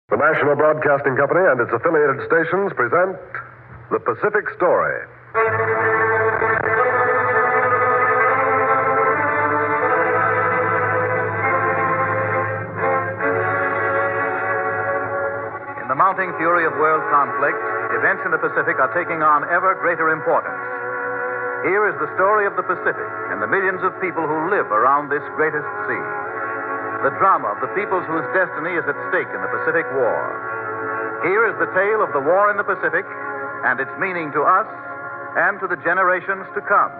The National Broadcasting Company and its affiliated stations present The Pacific Story. In the mounting fury of world conflict, events in the Pacific are taking on ever greater importance. Here is the story of the Pacific and the millions of people who live around this greatest sea. The drama of the peoples whose destiny is at stake in the Pacific War. Here is the tale of the war in the Pacific and its meaning to us and to the generations to come.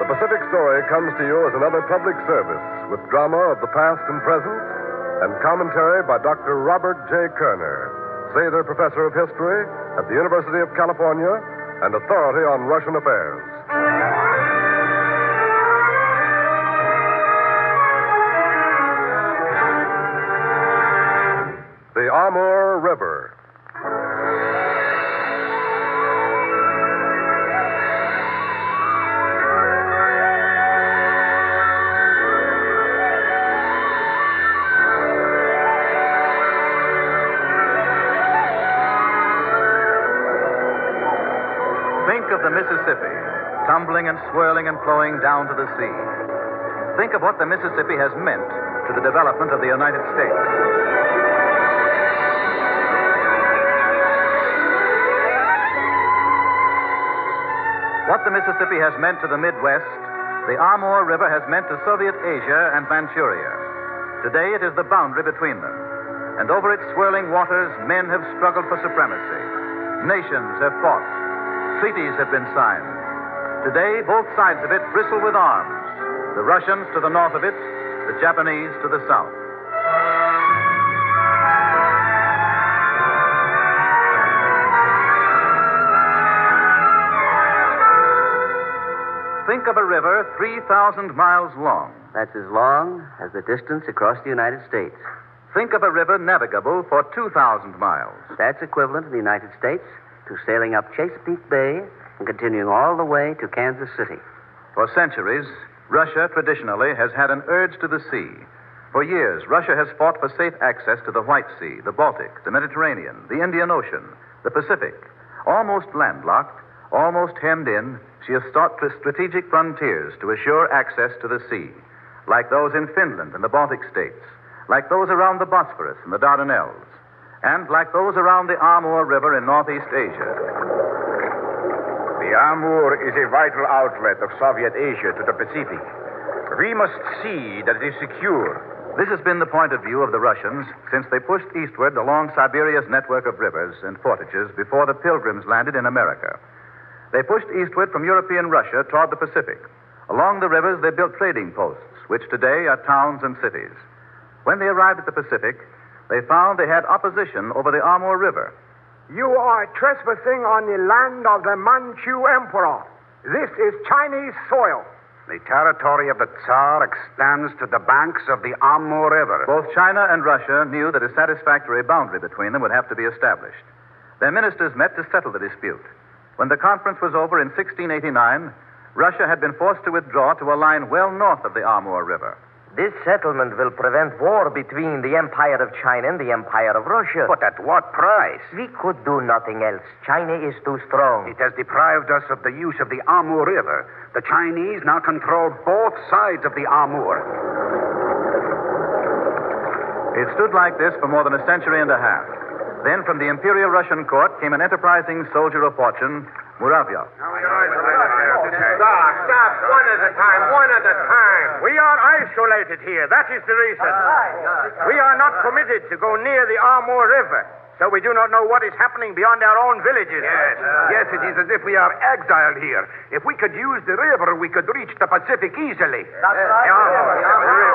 The Pacific Story comes to you as another public service with drama of the past and present and commentary by Dr. Robert J. Kerner, Sather Professor of History at the University of California and authority on Russian affairs. The Amur River. Think of the Mississippi, tumbling and swirling and flowing down to the sea. Think of what the Mississippi has meant to the development of the United States. What the Mississippi has meant to the Midwest, the Amur River has meant to Soviet Asia and Manchuria. Today it is the boundary between them. And over its swirling waters, men have struggled for supremacy. Nations have fought. Treaties have been signed. Today, both sides of it bristle with arms. The Russians to the north of it, the Japanese to the south. Think of a river 3,000 miles long. That's as long as the distance across the United States. Think of a river navigable for 2,000 miles. That's equivalent in the United States to sailing up Chesapeake Bay and continuing all the way to Kansas City. For centuries, Russia traditionally has had an urge to the sea. For years, Russia has fought for safe access to the White Sea, the Baltic, the Mediterranean, the Indian Ocean, the Pacific. Almost landlocked, almost hemmed in, she has sought strategic frontiers to assure access to the sea, like those in Finland and the Baltic states, like those around the Bosphorus and the Dardanelles, and like those around the Amur River in Northeast Asia. The Amur is a vital outlet of Soviet Asia to the Pacific. We must see that it is secure. This has been the point of view of the Russians since they pushed eastward along Siberia's network of rivers and portages before the Pilgrims landed in America. They pushed eastward from European Russia toward the Pacific. Along the rivers, they built trading posts, which today are towns and cities. When they arrived at the Pacific, they found they had opposition over the Amur River. You are trespassing on the land of the Manchu Emperor. This is Chinese soil. The territory of the Tsar extends to the banks of the Amur River. Both China and Russia knew that a satisfactory boundary between them would have to be established. Their ministers met to settle the dispute. When the conference was over in 1689, Russia had been forced to withdraw to a line well north of the Amur River. This settlement will prevent war between the Empire of China and the Empire of Russia. But at what price? We could do nothing else. China is too strong. It has deprived us of the use of the Amur River. The Chinese now control both sides of the Amur. It stood like this for more than a century and a half. Then from the Imperial Russian court came an enterprising soldier of fortune, Muravyev. Stop. One at a time. We are isolated here. That is the reason. We are not permitted to go near the Amur River, so we do not know what is happening beyond our own villages. Yes, it is as if we are exiled here. If we could use the river, we could reach the Pacific easily. That's right.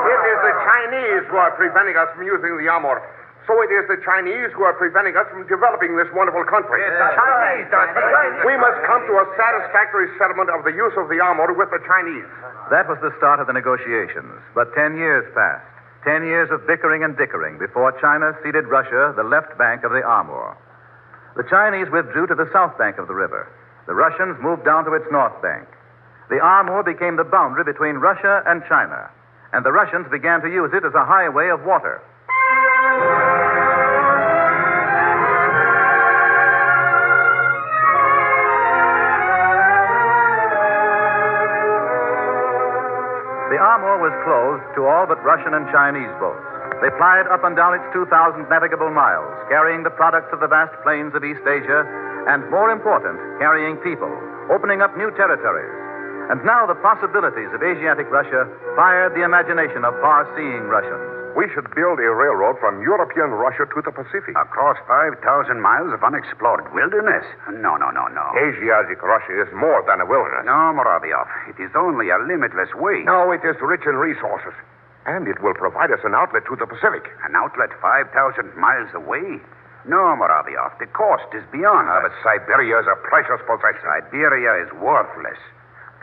It is the Chinese who are preventing us from using the Amur. So it is the Chinese who are preventing us from developing this wonderful country. The Chinese. We must come to a satisfactory settlement of the use of the Amur with the Chinese. That was the start of the negotiations. But 10 years passed. 10 years of bickering and dickering before China ceded Russia the left bank of the Amur. The Chinese withdrew to the south bank of the river. the Russians moved down to its north bank. The Amur became the boundary between Russia and China, and the Russians began to use it as a highway of water. The Amur was closed to all but Russian and Chinese boats. They plied up and down its 2,000 navigable miles, carrying the products of the vast plains of East Asia, and more important, carrying people, opening up new territories. And now the possibilities of Asiatic Russia fired the imagination of far-seeing Russians. We should build a railroad from European Russia to the Pacific. Across 5,000 miles of unexplored wilderness? No. Asiatic Russia is more than a wilderness. No, Moraviov. It is only a limitless way. No, it is rich in resources. And it will provide us an outlet to the Pacific. An outlet 5,000 miles away? No, Moraviov. The cost is beyond us. But Siberia is a precious possession. Siberia is worthless.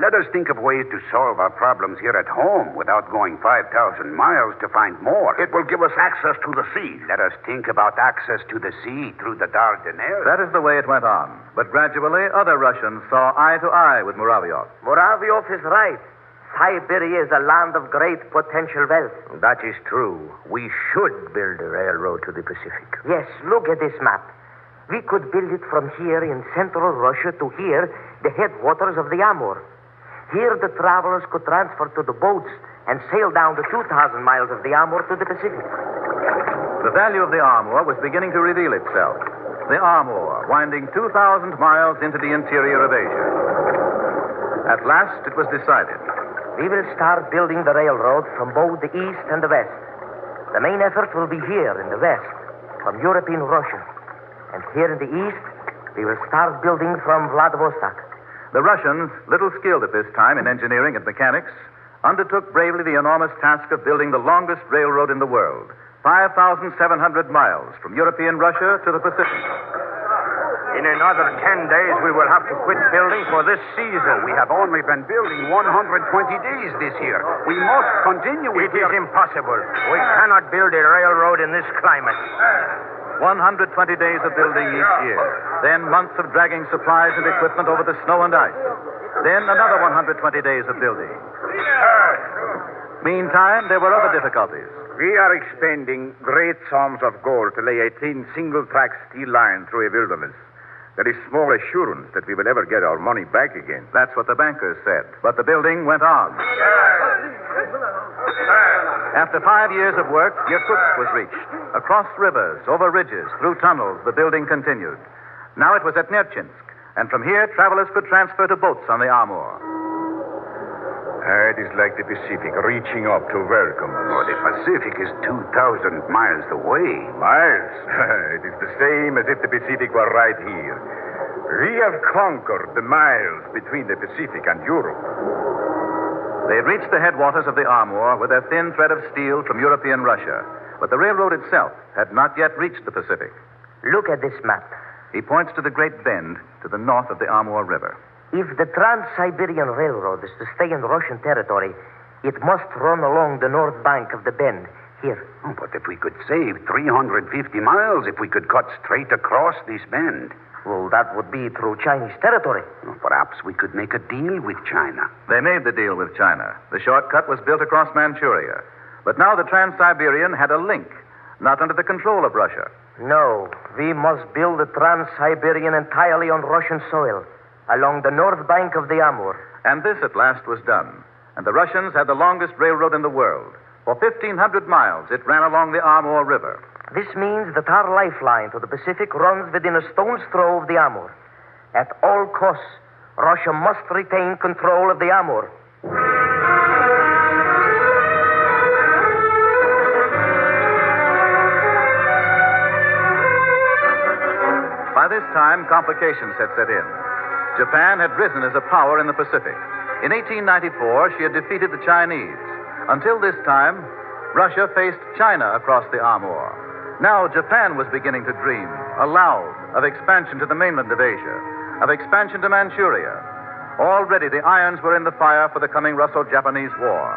Let us think of ways to solve our problems here at home without going 5,000 miles to find more. It will give us access to the sea. Let us think about access to the sea through the Dardanelles. That is the way it went on. But gradually, other Russians saw eye to eye with Muravyov. Muravyov is right. Siberia is a land of great potential wealth. That is true. We should build a railroad to the Pacific. Yes, look at this map. We could build it from here in central Russia to here, the headwaters of the Amur. Here, the travelers could transfer to the boats and sail down the 2,000 miles of the Amur to the Pacific. The value of the Amur was beginning to reveal itself. The Amur, winding 2,000 miles into the interior of Asia. At last, it was decided. We will start building the railroad from both the east and the west. The main effort will be here in the west, from European Russia. And here in the east, we will start building from Vladivostok. The Russians, little skilled at this time in engineering and mechanics, undertook bravely the enormous task of building the longest railroad in the world, 5,700 miles from European Russia to the Pacific. In another 10 days, we will have to quit building for this season. We have only been building 120 days this year. We must continue with It is impossible. We cannot build a railroad in this climate. 120 days of building each year. Then months of dragging supplies and equipment over the snow and ice. Then another 120 days of building. Meantime, there were other difficulties. We are expending great sums of gold to lay a thin single-track steel line through a wilderness. There is small assurance that we will ever get our money back again. That's what the bankers said. But the building went on. After 5 years of work, Irkutsk was reached. Across rivers, over ridges, through tunnels, the building continued. Now it was at Nerchinsk, and from here, travelers could transfer to boats on the Amur. It is like the Pacific reaching up to welcome us. Oh, the Pacific is 2,000 miles away. Miles? It is the same as if the Pacific were right here. We have conquered the miles between the Pacific and Europe. They had reached the headwaters of the Amur with a thin thread of steel from European Russia. But the railroad itself had not yet reached the Pacific. Look at this map. He points to the great bend to the north of the Amur River. If the Trans-Siberian Railroad is to stay in Russian territory, it must run along the north bank of the bend, here. Oh, but if we could save 350 miles, if we could cut straight across this bend. Well, that would be through Chinese territory. Well, perhaps we could make a deal with China. They made the deal with China. The shortcut was built across Manchuria. But now the Trans-Siberian had a link, not under the control of Russia. No, we must build the Trans-Siberian entirely on Russian soil, along the north bank of the Amur. And this at last was done. And the Russians had the longest railroad in the world. For 1,500 miles, it ran along the Amur River. This means that our lifeline to the Pacific runs within a stone's throw of the Amur. At all costs, Russia must retain control of the Amur. By this time, complications had set in. Japan had risen as a power in the Pacific. In 1894, she had defeated the Chinese. Until this time, Russia faced China across the Amur. Now Japan was beginning to dream, aloud, of expansion to the mainland of Asia, of expansion to Manchuria. Already the irons were in the fire for the coming Russo-Japanese War.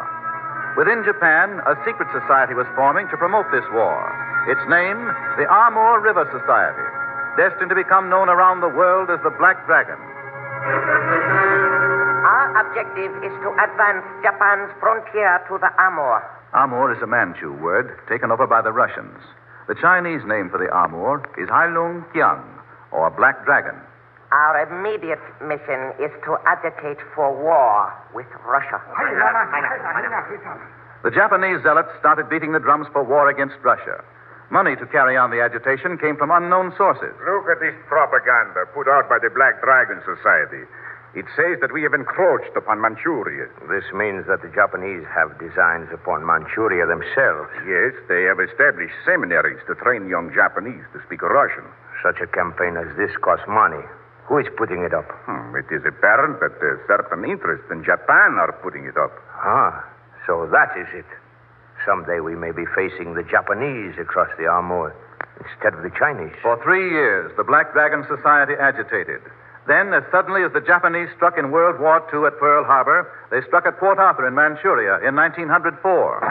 Within Japan, a secret society was forming to promote this war. Its name, the Amur River Society, destined to become known around the world as the Black Dragon. Our objective is to advance Japan's frontier to the Amur. Amur is a Manchu word taken over by the Russians. The Chinese name for the Amur is Hailung Kiang, or Black Dragon. Our immediate mission is to agitate for war with Russia. The Japanese zealots started beating the drums for war against Russia. Money to carry on the agitation came from unknown sources. Look at this propaganda put out by the Black Dragon Society. It says that we have encroached upon Manchuria. This means that the Japanese have designs upon Manchuria themselves. Yes, they have established seminaries to train young Japanese to speak Russian. Such a campaign as this costs money. Who is putting it up? It is apparent that certain interests in Japan are putting it up. Ah, so that is it. Someday we may be facing the Japanese across the Amur instead of the Chinese. For 3 years, the Black Dragon Society agitated. Then, as suddenly as the Japanese struck in World War II at Pearl Harbor, they struck at Port Arthur in Manchuria in 1904.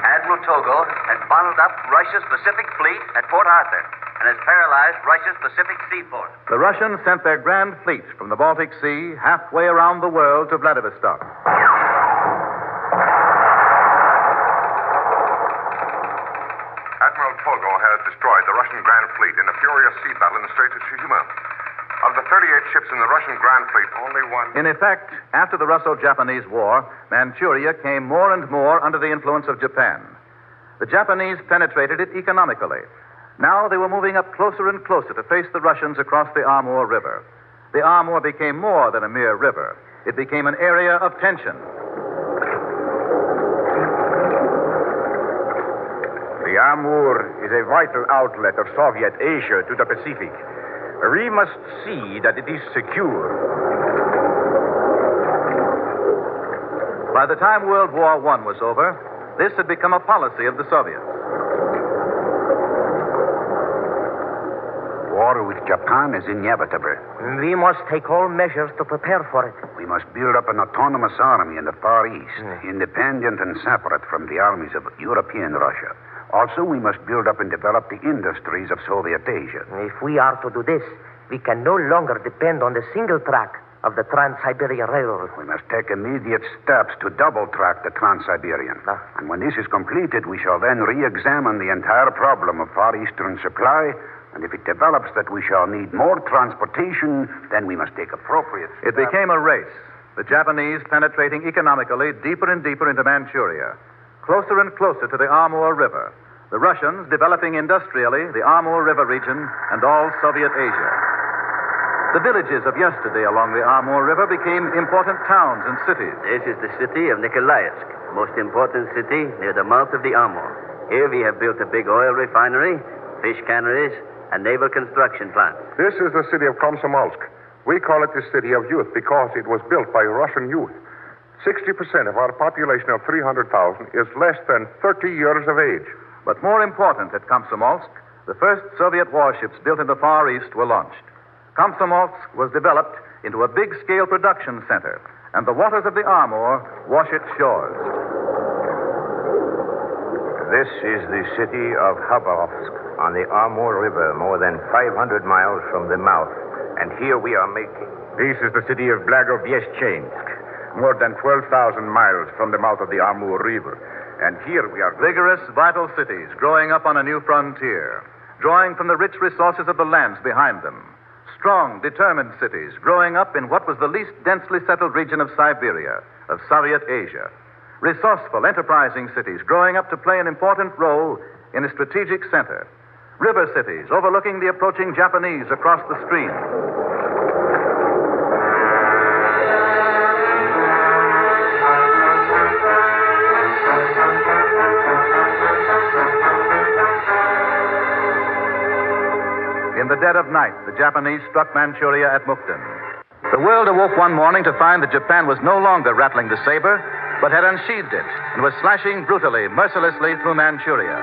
Admiral Togo has bottled up Russia's Pacific Fleet at Port Arthur and has paralyzed Russia's Pacific Seaport. The Russians sent their grand fleet from the Baltic Sea halfway around the world to Vladivostok. Admiral Togo has destroyed the Russian Grand Fleet in a furious sea battle in the Straits of Tsushima. Of the 38 ships in the Russian Grand Fleet, only one... In effect, after the Russo-Japanese War, Manchuria came more and more under the influence of Japan. The Japanese penetrated it economically. Now they were moving up closer and closer to face the Russians across the Amur River. The Amur became more than a mere river. It became an area of tension. The Amur is a vital outlet of Soviet Asia to the Pacific. We must see that it is secure. By the time World War I was over, this had become a policy of the Soviets. War with Japan is inevitable. We must take all measures to prepare for it. We must build up an autonomous army in the Far East, independent and separate from the armies of European Russia. Also, we must build up and develop the industries of Soviet Asia. If we are to do this, we can no longer depend on the single track of the Trans-Siberian Railroad. We must take immediate steps to double-track the Trans-Siberian. And when this is completed, we shall then re-examine the entire problem of Far Eastern supply. And if it develops that we shall need more transportation, then we must take appropriate steps. It became a race, the Japanese penetrating economically deeper and deeper into Manchuria, closer and closer to the Amur River. The Russians developing industrially the Amur River region and all Soviet Asia. The villages of yesterday along the Amur River became important towns and cities. This is the city of Nikolaevsk, most important city near the mouth of the Amur. Here we have built a big oil refinery, fish canneries, and naval construction plants. This is the city of Komsomolsk. We call it the city of youth because it was built by Russian youth. 60% of our population of 300,000 is less than 30 years of age. But more important at Komsomolsk, the first Soviet warships built in the Far East were launched. Komsomolsk was developed into a big-scale production center, and the waters of the Amur wash its shores. This is the city of Khabarovsk on the Amur River, more than 500 miles from the mouth. And here we are making... This is the city of Blagoveshchensk, more than 12,000 miles from the mouth of the Amur River. And here we are... Vigorous, vital cities growing up on a new frontier, drawing from the rich resources of the lands behind them. Strong, determined cities growing up in what was the least densely settled region of Siberia, of Soviet Asia. Resourceful, enterprising cities growing up to play an important role in a strategic center. River cities overlooking the approaching Japanese across the stream. In the dead of night, the Japanese struck Manchuria at Mukden. The world awoke one morning to find that Japan was no longer rattling the saber, but had unsheathed it and was slashing brutally, mercilessly through Manchuria.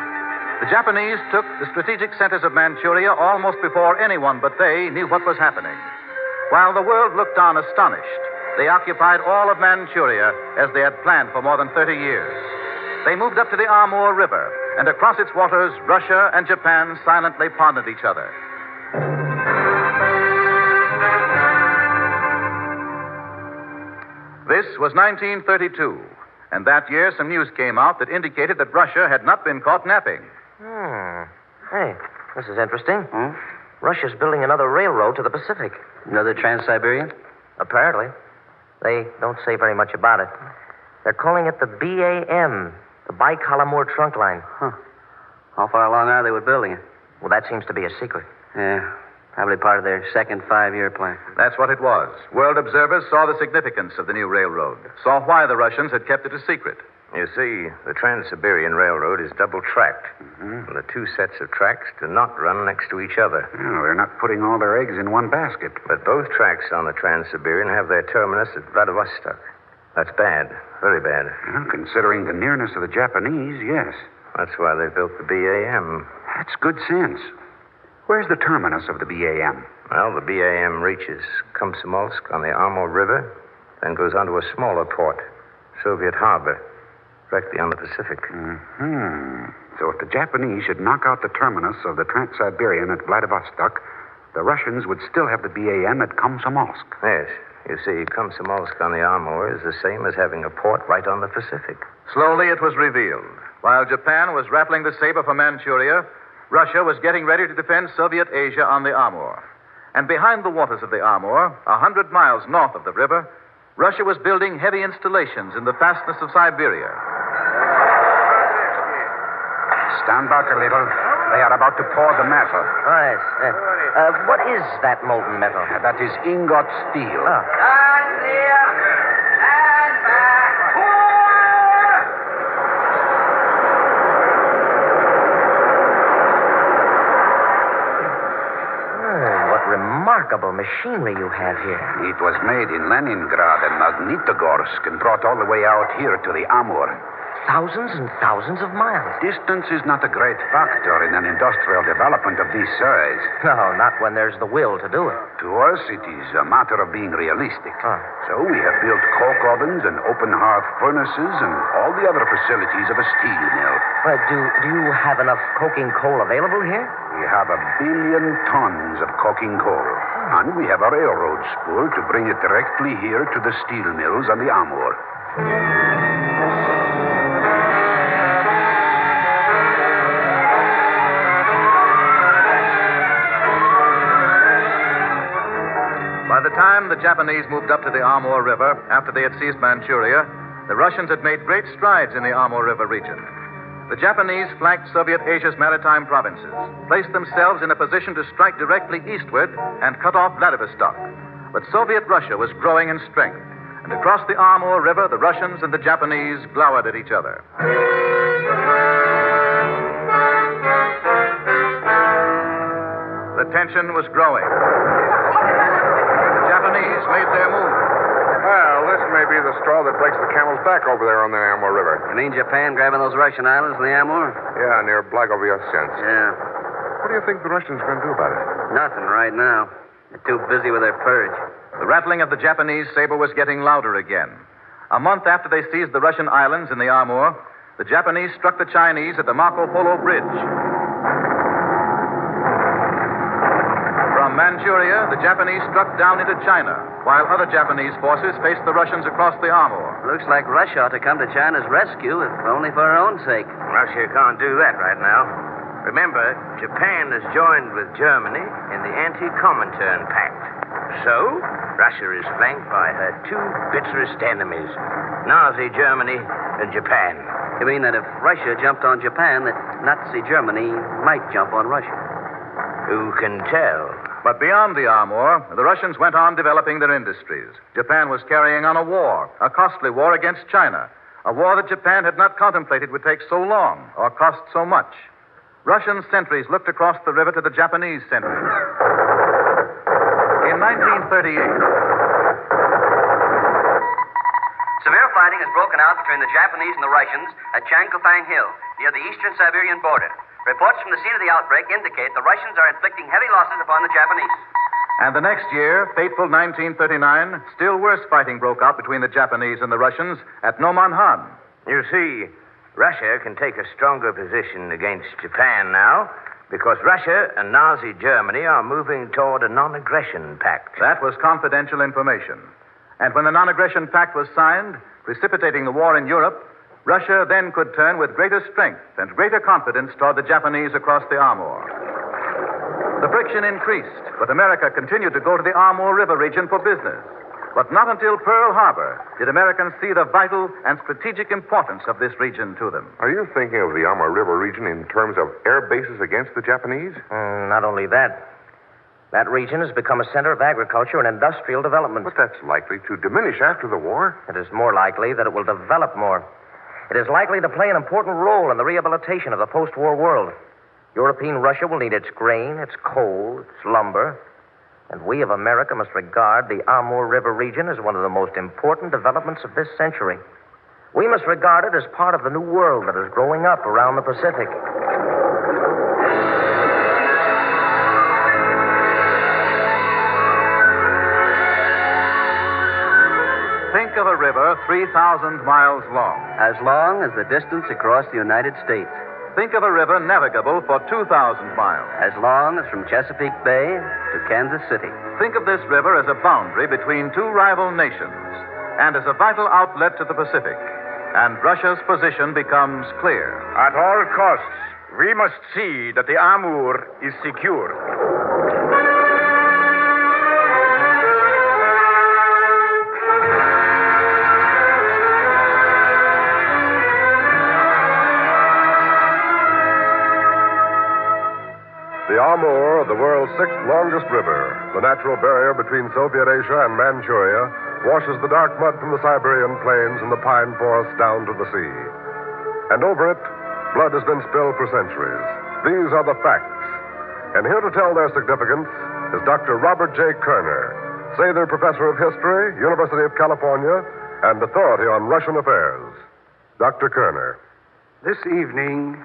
The Japanese took the strategic centers of Manchuria almost before anyone but they knew what was happening. While the world looked on astonished, they occupied all of Manchuria as they had planned for more than 30 years. They moved up to the Amur River and across its waters, Russia and Japan silently pondered each other. This was 1932, and that year some news came out that indicated that Russia had not been caught napping. Hey, this is interesting. Russia's building another railroad to the Pacific. Another Trans-Siberian? Apparently. They don't say very much about it. They're calling it the BAM, the Baikal-Amur trunk line. How far along are they with building it? Well, that seems to be a secret. Yeah, probably part of their second 5-year plan. That's what it was. World observers saw the significance of the new railroad, saw why the Russians had kept it a secret. You see, the Trans-Siberian Railroad is double-tracked. And the two sets of tracks do not run next to each other. Oh, they're not putting all their eggs in one basket. But both tracks on the Trans-Siberian have their terminus at Vladivostok. That's bad. Very bad. Well, considering the nearness of the Japanese, yes. That's why they built the BAM. That's good sense. Where's the terminus of the BAM? Well, the BAM reaches Komsomolsk on the Amur River, then goes on to a smaller port, Soviet Harbor, directly on the Pacific. So if the Japanese should knock out the terminus of the Trans-Siberian at Vladivostok, the Russians would still have the BAM at Komsomolsk. Yes. You see, Komsomolsk on the Amur is the same as having a port right on the Pacific. Slowly it was revealed. While Japan was rattling the saber for Manchuria, Russia was getting ready to defend Soviet Asia on the Amur. And behind the waters of the Amur, 100 miles north of the river, Russia was building heavy installations in the fastness of Siberia. Stand back a little. They are about to pour the metal. Oh, yes. What is that molten metal? That is ingot steel. Stand clear. Stand back. What remarkable machinery you have here. It was made in Leningrad and Magnitogorsk and brought all the way out here to the Amur. Thousands and thousands of miles. Distance is not a great factor in an industrial development of this size. No, not when there's the will to do it. To us, it is a matter of being realistic. So we have built coke ovens and open hearth furnaces and all the other facilities of a steel mill. Do you have enough coking coal available here? We have 1 billion tons of coking coal. And we have a railroad spur to bring it directly here to the steel mills on the Amur. By the time the Japanese moved up to the Amur River, after they had seized Manchuria, the Russians had made great strides in the Amur River region. The Japanese flanked Soviet Asia's maritime provinces, placed themselves in a position to strike directly eastward and cut off Vladivostok. But Soviet Russia was growing in strength, and across the Amur River, the Russians and the Japanese glowered at each other. The tension was growing. The Japanese made their move. Well, this may be the straw that breaks the camel's back over there on the Amur River. You mean Japan grabbing those Russian islands in the Amur? Yeah, near Blagoveshchensk. Yeah. What do you think the Russians are going to do about it? Nothing right now. They're too busy with their purge. The rattling of the Japanese saber was getting louder again. A month after they seized the Russian islands in the Amur, the Japanese struck the Chinese at the Marco Polo Bridge. From Manchuria, the Japanese struck down into China, while other Japanese forces faced the Russians across the Amur. Looks like Russia ought to come to China's rescue, if only for her own sake. Russia can't do that right now. Remember, Japan has joined with Germany in the Anti-Comintern Pact. So, Russia is flanked by her two bitterest enemies, Nazi Germany and Japan. You mean that if Russia jumped on Japan, that Nazi Germany might jump on Russia? Who can tell? But beyond the Amur, the Russians went on developing their industries. Japan was carrying on a war, a costly war against China, a war that Japan had not contemplated would take so long or cost so much. Russian sentries looked across the river to the Japanese sentries. In 1938, severe fighting has broken out between the Japanese and the Russians at Changkufang Hill, near the eastern Siberian border. Reports from the scene of the outbreak indicate the Russians are inflicting heavy losses upon the Japanese. And the next year, fateful 1939, still worse fighting broke out between the Japanese and the Russians at Nomonhan. You see, Russia can take a stronger position against Japan now because Russia and Nazi Germany are moving toward a non-aggression pact. That was confidential information. And when the non-aggression pact was signed, precipitating the war in Europe, Russia then could turn with greater strength and greater confidence toward the Japanese across the Amur. The friction increased, but America continued to go to the Amur River region for business. But not until Pearl Harbor did Americans see the vital and strategic importance of this region to them. Are you thinking of the Amur River region in terms of air bases against the Japanese? Not only that. That region has become a center of agriculture and industrial development. But that's likely to diminish after the war. It is more likely that it will develop more. It is likely to play an important role in the rehabilitation of the post-war world. European Russia will need its grain, its coal, its lumber. And we of America must regard the Amur River region as one of the most important developments of this century. We must regard it as part of the new world that is growing up around the Pacific. Think of a river 3,000 miles long as the distance across the United States. Think of a river navigable for 2,000 miles. As long as from Chesapeake Bay to Kansas City. Think of this river as a boundary between two rival nations and as a vital outlet to the Pacific. And Russia's position becomes clear. At all costs, we must see that the Amur is secure. The Amur, the world's sixth longest river, the natural barrier between Soviet Asia and Manchuria, washes the dark mud from the Siberian plains and the pine forests down to the sea. And over it, blood has been spilled for centuries. These are the facts. And here to tell their significance is Dr. Robert J. Kerner, Sather Professor of History, University of California, and authority on Russian affairs. Dr. Kerner. This evening,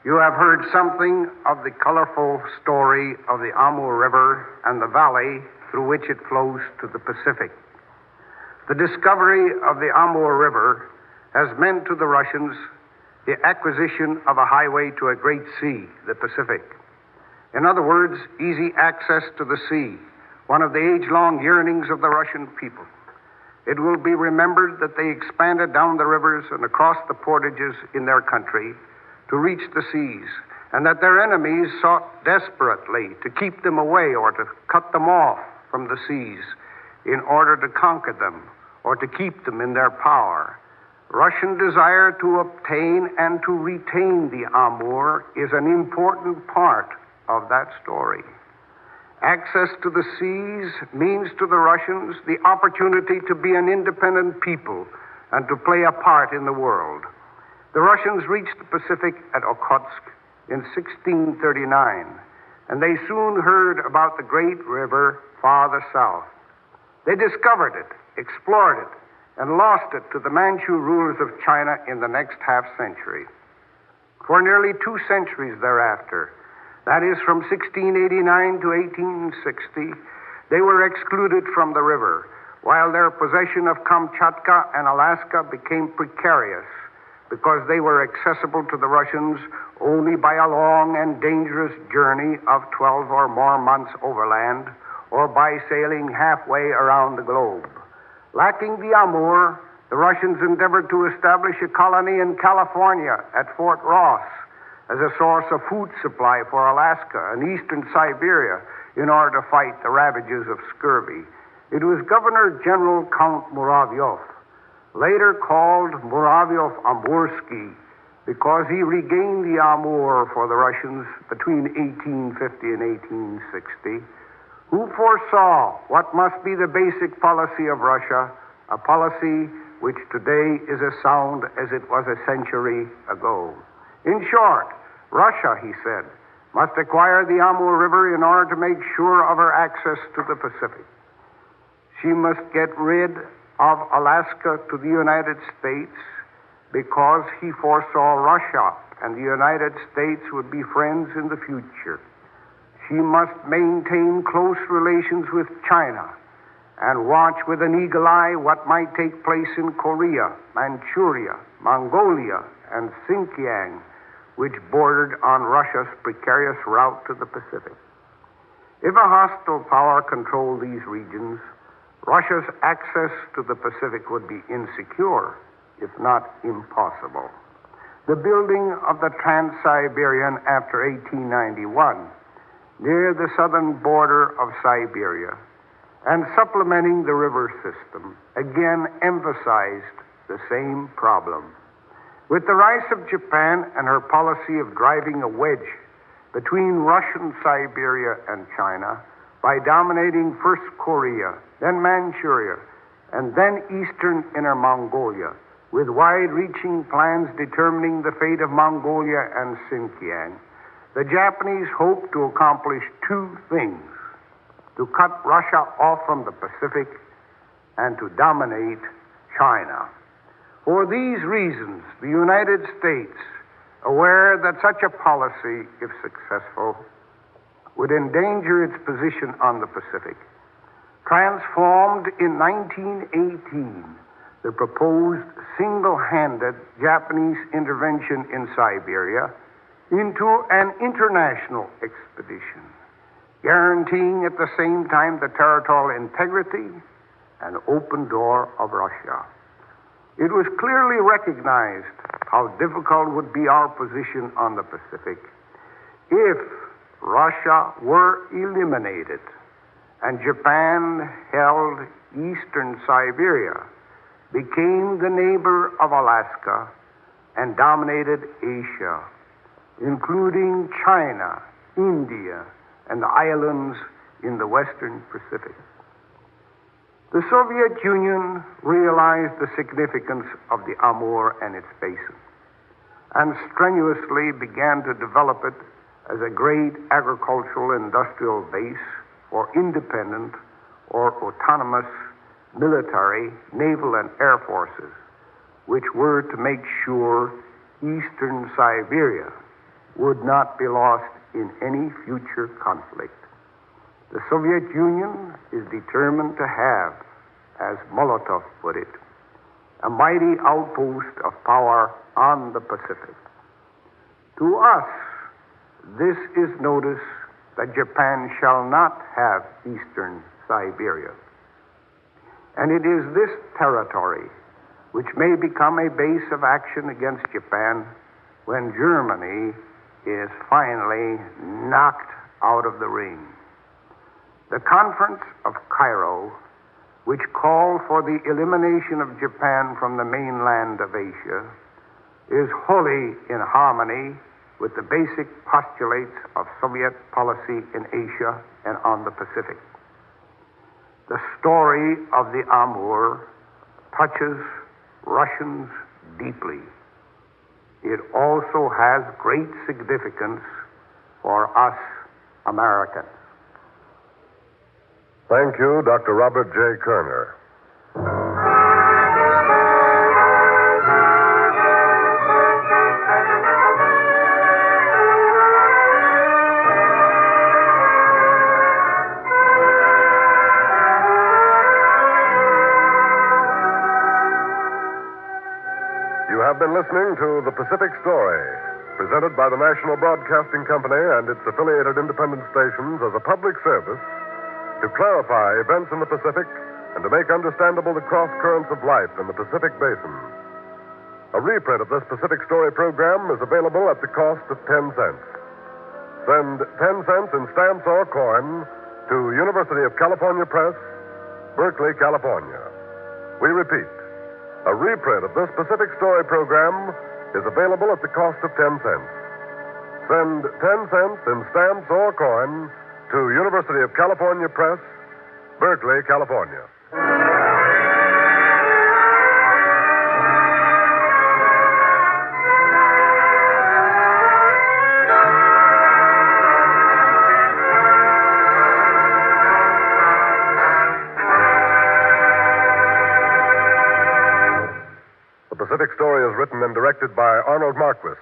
you have heard something of the colorful story of the Amur River and the valley through which it flows to the Pacific. The discovery of the Amur River has meant to the Russians the acquisition of a highway to a great sea, the Pacific. In other words, easy access to the sea, one of the age-long yearnings of the Russian people. It will be remembered that they expanded down the rivers and across the portages in their country to reach the seas, and that their enemies sought desperately to keep them away or to cut them off from the seas in order to conquer them or to keep them in their power. Russian desire to obtain and to retain the Amur is an important part of that story. Access to the seas means to the Russians the opportunity to be an independent people and to play a part in the world. The Russians reached the Pacific at Okhotsk in 1639, and they soon heard about the great river farther south. They discovered it, explored it, and lost it to the Manchu rulers of China in the next half-century. For nearly 2 centuries thereafter, that is from 1689 to 1860, they were excluded from the river, while their possession of Kamchatka and Alaska became precarious, because they were accessible to the Russians only by a long and dangerous journey of 12 or more months overland, or by sailing halfway around the globe. Lacking the Amur, the Russians endeavored to establish a colony in California at Fort Ross as a source of food supply for Alaska and eastern Siberia in order to fight the ravages of scurvy. It was Governor General Count Muravyov, later called Muravyov-Amursky, because he regained the Amur for the Russians between 1850 and 1860, who foresaw what must be the basic policy of Russia, a policy which today is as sound as it was a century ago. In short, Russia, he said, must acquire the Amur River in order to make sure of her access to the Pacific. She must get rid of Alaska to the United States because he foresaw Russia and the United States would be friends in the future. She must maintain close relations with China and watch with an eagle eye what might take place in Korea, Manchuria, Mongolia, and Xinjiang, which bordered on Russia's precarious route to the Pacific. If a hostile power controlled these regions, Russia's access to the Pacific would be insecure, if not impossible. The building of the Trans-Siberian after 1891, near the southern border of Siberia, and supplementing the river system, again emphasized the same problem. With the rise of Japan and her policy of driving a wedge between Russian Siberia and China by dominating first Korea, then Manchuria, and then eastern Inner Mongolia, with wide-reaching plans determining the fate of Mongolia and Xinjiang, the Japanese hoped to accomplish two things: to cut Russia off from the Pacific and to dominate China. For these reasons, the United States, aware that such a policy, if successful, would endanger its position on the Pacific, transformed in 1918 the proposed single-handed Japanese intervention in Siberia into an international expedition, guaranteeing at the same time the territorial integrity and open door of Russia. It was clearly recognized how difficult would be our position on the Pacific if Russia were eliminated and Japan held eastern Siberia, became the neighbor of Alaska, and dominated Asia, including China, India, and the islands in the western Pacific. The Soviet Union realized the significance of the Amur and its basin, and strenuously began to develop it as a great agricultural industrial base for independent or autonomous military, naval, and air forces, which were to make sure eastern Siberia would not be lost in any future conflict. The Soviet Union is determined to have, as Molotov put it, a mighty outpost of power on the Pacific. To us, this is notice that Japan shall not have eastern Siberia. And it is this territory which may become a base of action against Japan when Germany is finally knocked out of the ring. The Conference of Cairo, which called for the elimination of Japan from the mainland of Asia, is wholly in harmony with the basic postulates of Soviet policy in Asia and on the Pacific. The story of the Amur touches Russians deeply. It also has great significance for us Americans. Thank you, Dr. Robert J. Kerner. You have been listening to The Pacific Story, presented by the National Broadcasting Company and its affiliated independent stations as a public service to clarify events in the Pacific and to make understandable the cross currents of life in the Pacific Basin. A reprint of this Pacific Story program is available at the cost of 10 cents. Send 10 cents in stamps or coin to University of California Press, Berkeley, California. We repeat, a reprint of this Pacific Story program is available at the cost of 10 cents. Send 10 cents in stamps or coin to University of California Press, Berkeley, California. The Pacific Story is written and directed by Arnold Marquis.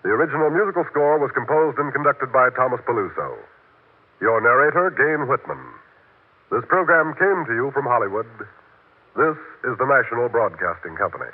The original musical score was composed and conducted by Thomas Peluso. Your narrator, Gayne Whitman. This program came to you from Hollywood. This is the National Broadcasting Company.